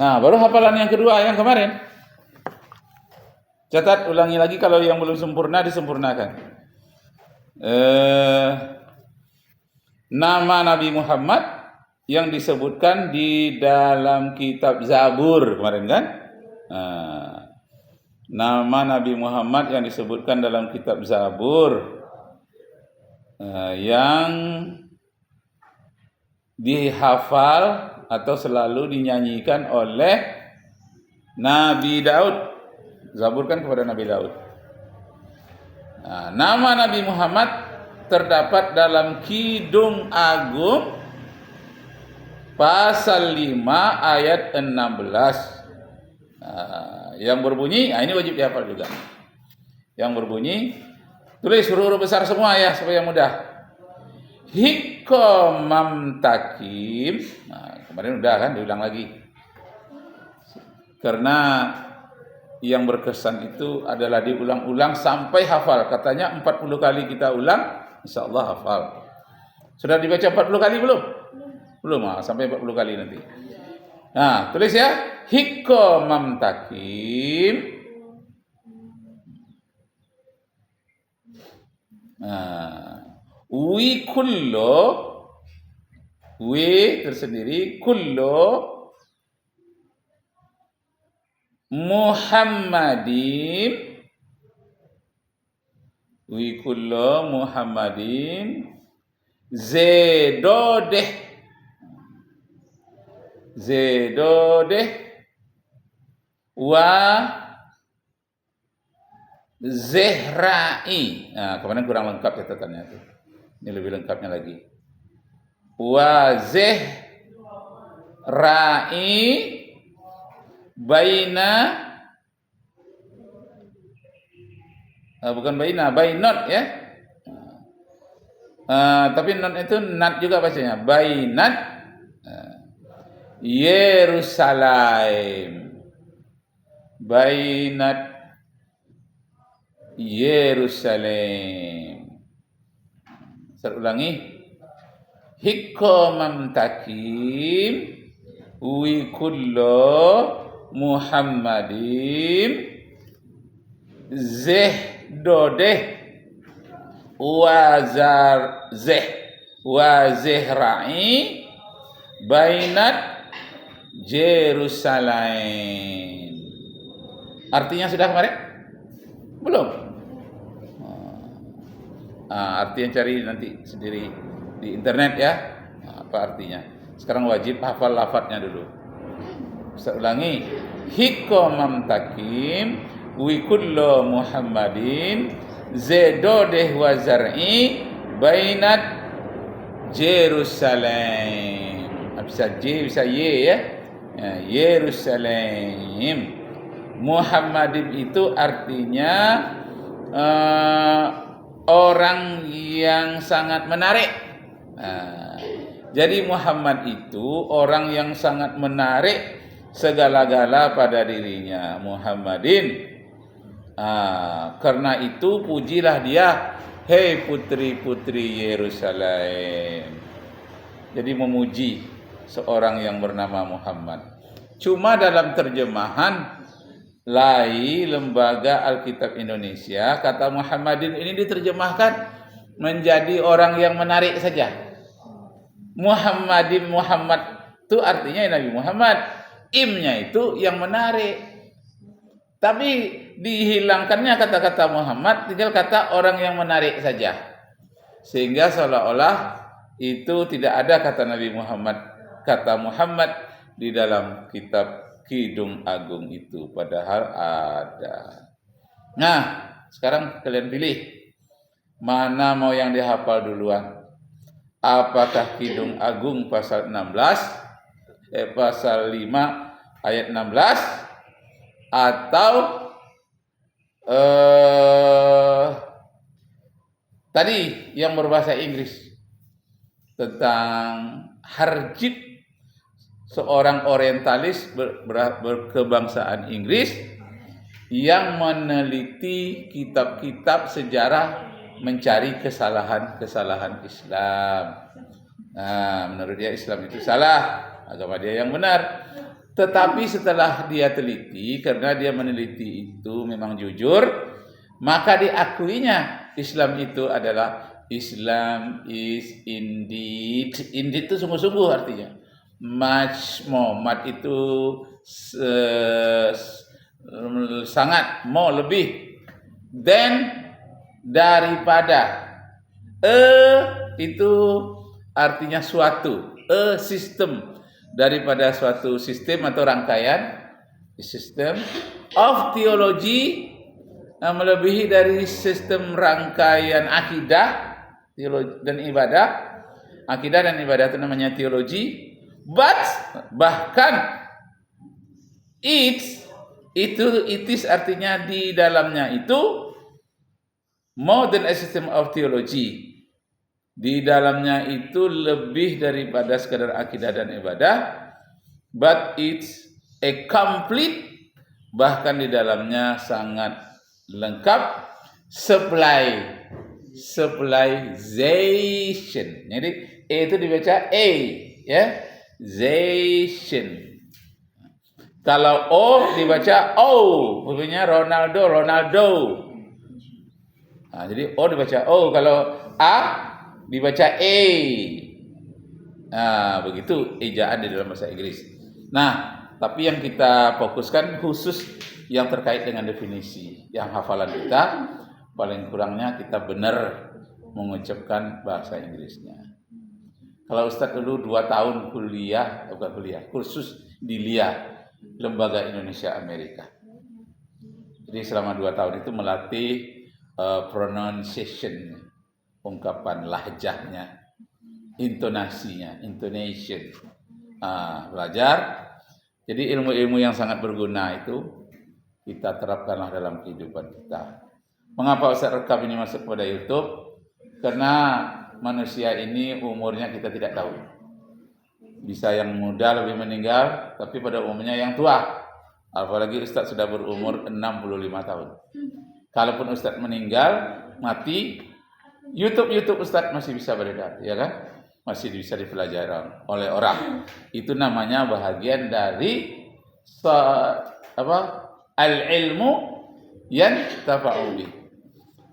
Nah, baru hafalan yang kedua yang kemarin. Catat, ulangi lagi kalau yang belum sempurna disempurnakan. Nama Nabi Muhammad yang disebutkan di dalam kitab Zabur kemarin kan? Nama Nabi Muhammad yang disebutkan dalam kitab Zabur yang dihafal atau selalu dinyanyikan oleh Nabi Daud. Zabur kan kepada Nabi Daud. Nah, nama Nabi Muhammad terdapat dalam Kidung Agung pasal 5 ayat 16 yang berbunyi, ini wajib dihafal juga. Yang berbunyi, tulis huruf besar semua ya supaya mudah. Hikomam takim. Nah, kemarin udah kan, diulang lagi. Karena yang berkesan itu adalah diulang-ulang sampai hafal. Katanya 40 kali kita ulang, insya Allah hafal. Sudah dibaca 40 kali belum? Belum, sampai 40 kali nanti. Nah, tulis ya. Hikomam takim. Wi kullo. Wi tersendiri. Kullo. Muhammadin wi kullu Muhammadin zedodeh wa zehrai. Nah, kemarin kurang lengkap catatannya itu. Ini lebih lengkapnya lagi. Wa zehrai baina, bukan baina, bainot ya. Tapi not itu nat juga bacanya. Bainat Yerusalem. Bainat Yerusalem. Saya ulangi. Hikomam takim wi kullo Muhammadin zehdodeh wa zehrai bainat Jerusalem. Artinya sudah kemarin? Belum? Artinya cari nanti sendiri di internet ya. Apa artinya? Sekarang wajib hafal lafadznya dulu. Saya ulangi. Hikomam takim wi kullu Muhammadin zedodeh wa zar'i bainat Jerusalem. Bisa J, bisa Y ya. Yerusalem. Muhammadin itu artinya orang yang sangat menarik. Jadi Muhammad itu orang yang sangat menarik segala-gala pada dirinya. Muhammadin. Karena itu pujilah dia, hei putri-putri Yerusalem. Jadi memuji seorang yang bernama Muhammad. Cuma dalam terjemahan LAI Lembaga Alkitab Indonesia, kata Muhammadin ini diterjemahkan menjadi orang yang menarik saja. Muhammadin, Muhammad itu artinya Nabi Muhammad. Imnya itu yang menarik. Tapi dihilangkannya kata-kata Muhammad, tinggal kata orang yang menarik saja. Sehingga seolah-olah itu tidak ada kata Nabi Muhammad, kata Muhammad di dalam kitab Kidung Agung itu. Padahal ada. Nah, sekarang kalian pilih. Mana mau yang dihafal duluan? Apakah Kidung Agung pasal 16? Pasal 5 ayat 16 atau tadi yang berbahasa Inggris tentang Harjit, seorang orientalis berkebangsaan Inggris yang meneliti kitab-kitab sejarah mencari kesalahan-kesalahan Islam. Nah, menurut dia Islam itu salah, agama dia yang benar. Tetapi setelah dia teliti, karena dia meneliti itu memang jujur, maka diakuinya Islam itu adalah Islam is indeed itu sungguh-sungguh artinya. Much more, mat itu sangat more lebih than daripada. Itu artinya suatu, sistem daripada suatu sistem atau rangkaian sistem of theology, melebihi dari sistem rangkaian akidah dan ibadah. Akidah dan ibadah itu namanya teologi. But bahkan it is artinya di dalamnya itu more than a system of theology. Di dalamnya itu lebih daripada sekadar akidah dan ibadah, but it's a complete, bahkan di dalamnya sangat lengkap civilization. Jadi E itu dibaca A, ya, zation. Kalau O dibaca O, bunyinya Ronaldo. Nah, jadi O dibaca O, kalau A dibaca E. Nah, begitu ejaan di dalam bahasa Inggris. Nah, tapi yang kita fokuskan khusus yang terkait dengan definisi. Yang hafalan kita paling kurangnya kita benar mengucapkan bahasa Inggrisnya. Kalau Ustadz dulu 2 tahun kursus di LIA, Lembaga Indonesia Amerika. Jadi selama 2 tahun itu melatih pronunciation, ungkapan lahjahnya, intonation, belajar. Jadi ilmu-ilmu yang sangat berguna itu kita terapkanlah dalam kehidupan kita. Mengapa Ustadz rekam ini masuk pada YouTube? Karena manusia ini umurnya kita tidak tahu. Bisa yang muda lebih meninggal, tapi pada umumnya yang tua. Apalagi Ustadz sudah berumur 65 tahun. Kalaupun Ustadz meninggal, mati, YouTube Ustadz masih bisa beredar, ya kan? Masih bisa dipelajari oleh orang. Itu namanya bahagian dari al-ilmu yang tafa'ubi.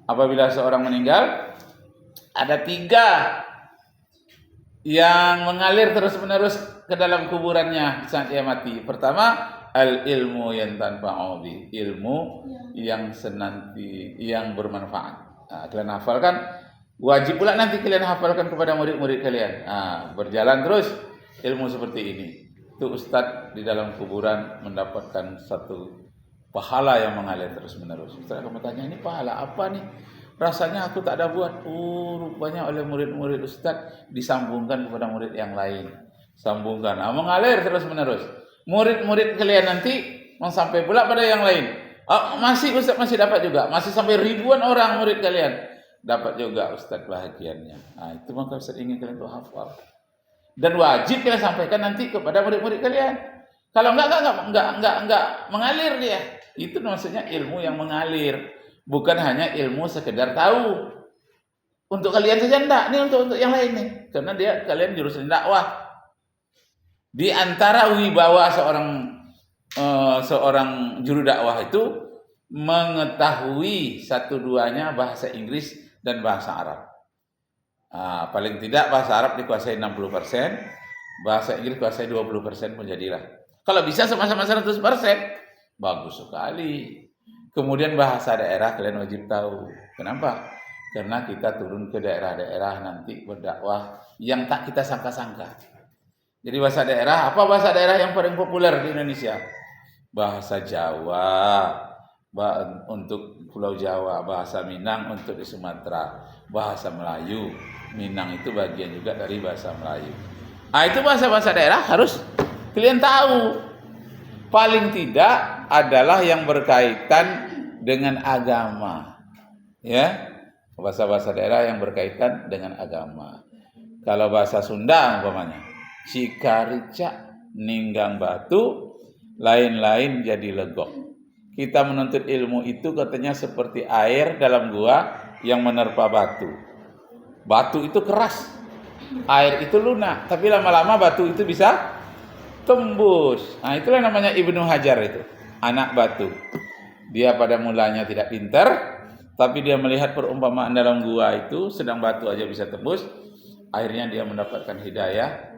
Apabila seorang meninggal, ada 3 yang mengalir terus-menerus ke dalam kuburannya saat ia mati. Pertama, al-ilmu yang tanfa'ubi, ilmu yang yang bermanfaat. Nah, kalian hafalkan, wajib pula nanti kalian hafalkan kepada murid-murid kalian. Nah, berjalan terus ilmu seperti ini. Itu Ustadz di dalam kuburan mendapatkan satu pahala yang mengalir terus-menerus. Ustadz akan bertanya, ini pahala apa nih? Rasanya aku tak ada buat. Rupanya oleh murid-murid Ustadz disambungkan kepada murid yang lain. Sambungkan, mengalir terus-menerus. Murid-murid kalian nanti sampai pula pada yang lain. Masih Ustadz masih dapat juga. Masih sampai ribuan orang murid kalian dapat juga Ustadz bahagiannya. Nah, itu maka Ustadz ingin kalian tuh hafal. Dan wajib kalian sampaikan nanti kepada murid-murid kalian. Kalau enggak mengalir dia. Itu maksudnya ilmu yang mengalir. Bukan hanya ilmu sekedar tahu. Untuk kalian saja enggak, ini untuk yang lain nih. Karena kalian jurusan dakwah. Di antara wibawa seorang juru dakwah itu mengetahui 1-2-nya bahasa Inggris dan bahasa Arab. Paling tidak bahasa Arab dikuasai 60%, bahasa Inggris kuasai 20% pun jadilah. Kalau bisa sama-sama 100%, bagus sekali. Kemudian bahasa daerah kalian wajib tahu. Kenapa? Karena kita turun ke daerah-daerah nanti berdakwah yang tak kita sangka-sangka. Jadi bahasa daerah, apa bahasa daerah yang paling populer di Indonesia? Bahasa Jawa untuk Pulau Jawa, bahasa Minang untuk di Sumatera, bahasa Melayu. Minang itu bagian juga dari bahasa Melayu. Itu bahasa-bahasa daerah harus kalian tahu. Paling tidak adalah yang berkaitan dengan agama, ya, bahasa-bahasa daerah yang berkaitan dengan agama. Kalau bahasa Sunda umpamanya, Cikarica, Ninggang Batu, lain-lain jadi legok. Kita menuntut ilmu itu katanya seperti air dalam gua yang menerpa batu. Batu itu keras, air itu lunak, tapi lama-lama batu itu bisa tembus. Nah, itulah namanya Ibnu Hajar itu, anak batu. Dia pada mulanya tidak pintar, tapi dia melihat perumpamaan dalam gua itu sedang batu aja bisa tembus. Akhirnya dia mendapatkan hidayah.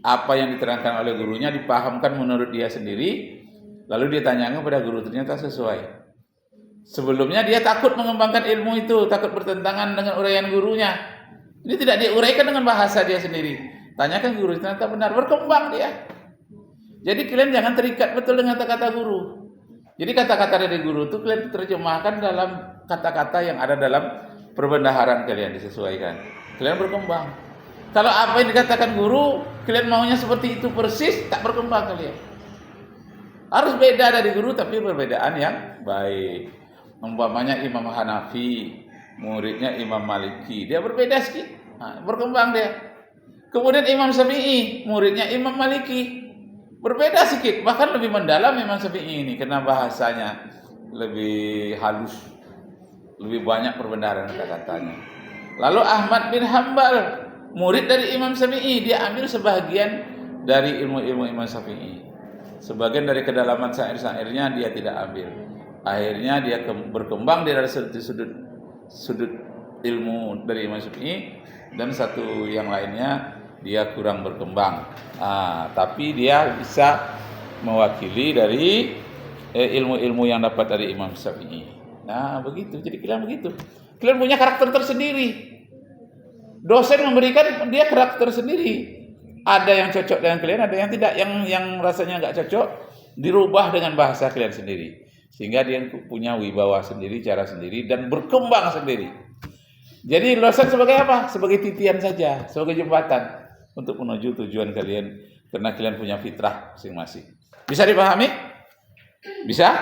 Apa yang diterangkan oleh gurunya dipahamkan menurut dia sendiri. Lalu dia tanyakan kepada guru, ternyata sesuai. Sebelumnya dia takut mengembangkan ilmu itu, takut bertentangan dengan uraian gurunya. Ini tidak diuraikan dengan bahasa dia sendiri. Tanyakan guru, ternyata benar, berkembang dia. Jadi kalian jangan terikat betul dengan kata-kata guru. Jadi kata-kata dari guru itu kalian terjemahkan dalam kata-kata yang ada dalam perbendaharaan kalian, disesuaikan. Kalian berkembang. Kalau apa yang dikatakan guru, kalian maunya seperti itu persis, tak berkembang kalian. Harus beda dari guru, tapi perbedaan yang baik. Umpamanya Imam Hanafi, muridnya Imam Maliki, dia berbeda sedikit, berkembang dia. Kemudian Imam Syafi'i, muridnya Imam Maliki, berbeda sedikit, bahkan lebih mendalam Imam Syafi'i ini, karena bahasanya lebih halus, lebih banyak perbendaharaan kata-katanya. Lalu Ahmad bin Hambal, murid dari Imam Syafi'i, dia ambil sebagian dari ilmu-ilmu Imam Syafi'i. Sebagian dari kedalaman syair-syairnya dia tidak ambil. Akhirnya dia berkembang dari sudut ilmu dari Imam Syafi'i, dan satu yang lainnya dia kurang berkembang. Tapi dia bisa mewakili dari ilmu-ilmu yang dapat dari Imam Syafi'i. Nah, begitu. Jadi kalian begitu. Kalian punya karakter tersendiri. Dosen memberikan dia karakter sendiri. Ada yang cocok dengan kalian, ada yang tidak, yang rasanya nggak cocok dirubah dengan bahasa kalian sendiri. Sehingga dia punya wibawa sendiri, cara sendiri, dan berkembang sendiri. Jadi dosen sebagai apa? Sebagai titian saja, sebagai jembatan untuk menuju tujuan kalian, karena kalian punya fitrah masing-masing. Bisa dipahami? Bisa?